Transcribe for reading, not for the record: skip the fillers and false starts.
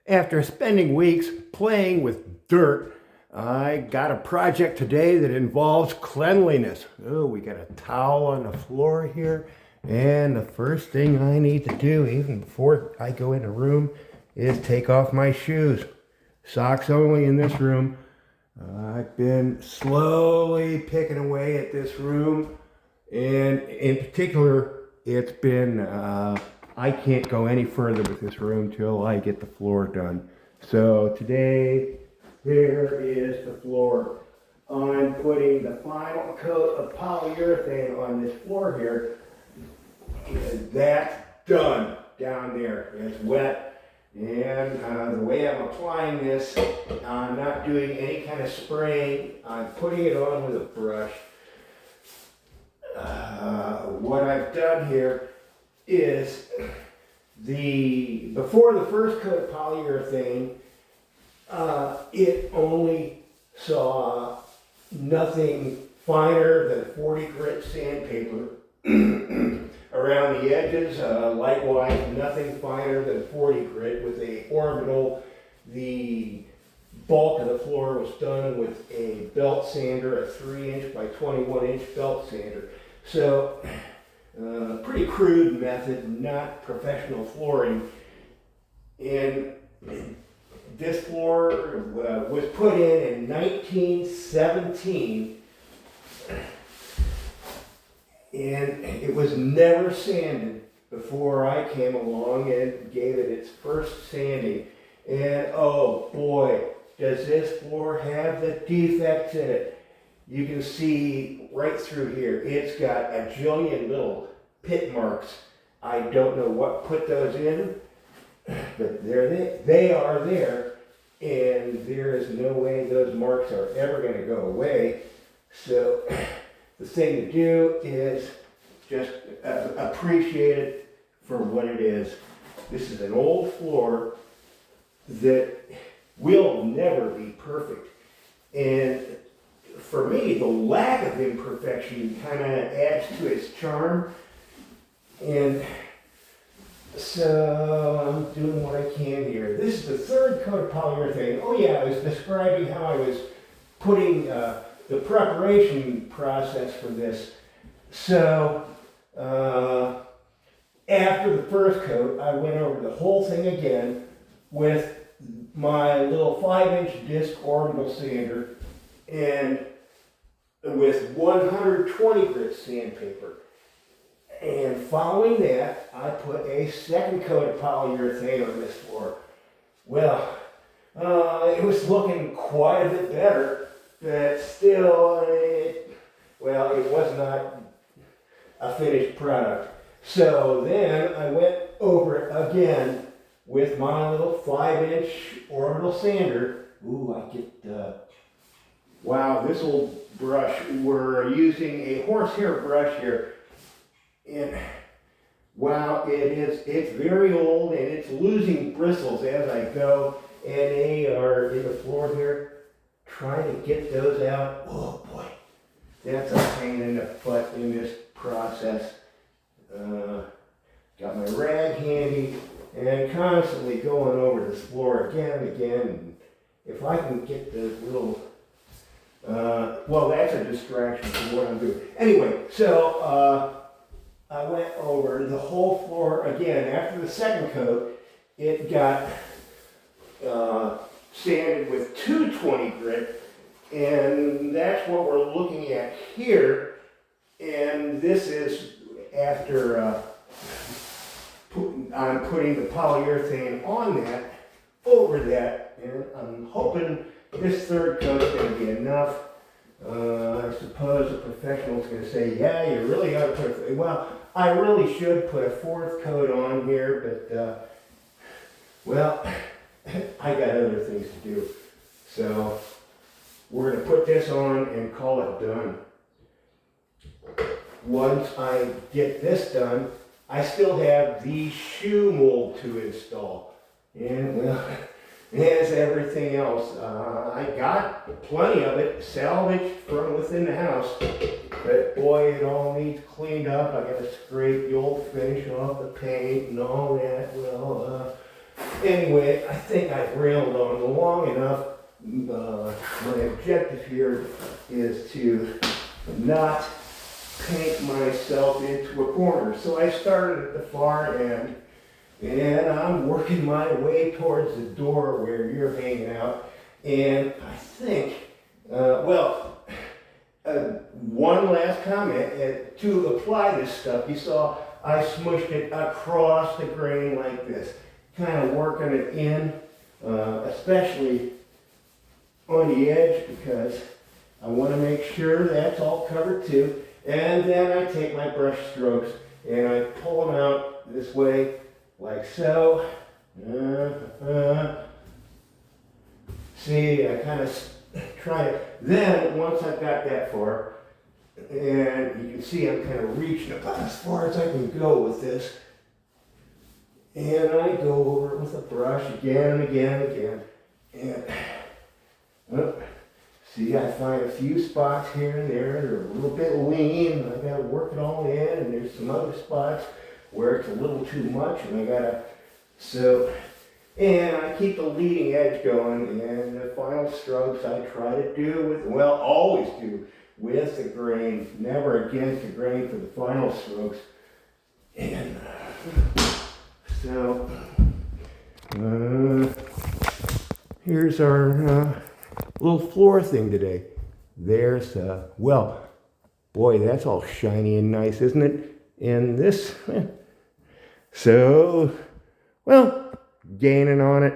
After spending weeks playing with dirt, I got a project today that involves cleanliness. Oh, we got a towel on the floor here, and the first thing I need to do, even before I go in the room, is take off my shoes. Socks only in this room. I've been slowly picking away at this room, and in particular, it's been I can't go any further with this room till I get the floor done. So today, here is the floor. I'm putting the final coat of polyurethane on this floor here. And that's done down there. It's wet. And the way I'm applying this, I'm not doing any kind of spraying. I'm putting it on with a brush. What I've done here is before the first coat of polyurethane, it only saw nothing finer than 40 grit sandpaper around the edges. Likewise, nothing finer than 40 grit with a orbital. The bulk of the floor was done with a belt sander, a 3-inch by 21-inch belt sander. So, pretty crude method, not professional flooring. And this floor was put in 1917, and it was never sanded before I came along and gave it its first sanding. And oh boy, does this floor have the defects in it. You can see right through here, it's got a jillion little pit marks. I don't know what put those in, but they are there, and there is no way those marks are ever going to go away. So the thing to do is just appreciate it for what it is. This is an old floor that will never be perfect. And for me, the lack of imperfection kind of adds to its charm. And so I'm doing what I can here. This is the third coat of polyurethane. Oh yeah, I was describing how I was putting the preparation process for this. So after the first coat, I went over the whole thing again with my little 5-inch disc orbital sander and with 120 grit sandpaper. And following that, I put a second coat of polyurethane on this floor. Well, it was looking quite a bit better, but still, it was not a finished product. So then I went over it again with my little 5-inch orbital sander. Ooh, I get, wow, this old brush. We're using a horsehair brush here. And wow, it's very old and it's losing bristles as I go. And they are in the floor here. Trying to get those out. Oh boy, that's a pain in the butt in this process. Got my rag handy and constantly going over this floor again and again. And if I can get the little, well, that's a distraction from what I'm doing. Anyway, so I went over the whole floor again. After the second coat, it got sanded with 220 grit, and that's what we're looking at here. And this is after I'm putting the polyurethane on that, over that, and I'm hoping this third coat is going to be enough. I suppose a professional is going to say, yeah, you really got to put, well, I really should put a fourth coat on here, but, well, I got other things to do. So we're going to put this on and call it done. Once I get this done, I still have the shoe mold to install. And, well, as everything else, I got plenty of it salvaged from within the house, but boy, it all needs cleaned up. I got to scrape the old finish off the paint and all that. Well, Anyway, I think I've railed on long enough. My objective here is to not paint myself into a corner. So I started at the far end, and I'm working my way towards the door where you're hanging out. And I think, one last comment, to apply this stuff, you saw I smushed it across the grain like this, kind of working it in, especially on the edge, because I want to make sure that's all covered too. And then I take my brush strokes and I pull them out this way, like so. See, I kind of try to, then once I've got that far, and you can see I'm kind of reaching about as far as I can go with this. And I go over it with a brush again and again and again. And see, I find a few spots here and there that are a little bit lean, and I gotta work it all in, and there's some other spots where it's a little too much, and I gotta, and I keep the leading edge going, and the final strokes I try to do with, always do with the grain, never against the grain for the final strokes. And here's our little floor thing today. There's, boy, that's all shiny and nice, isn't it? And this, gaining on it.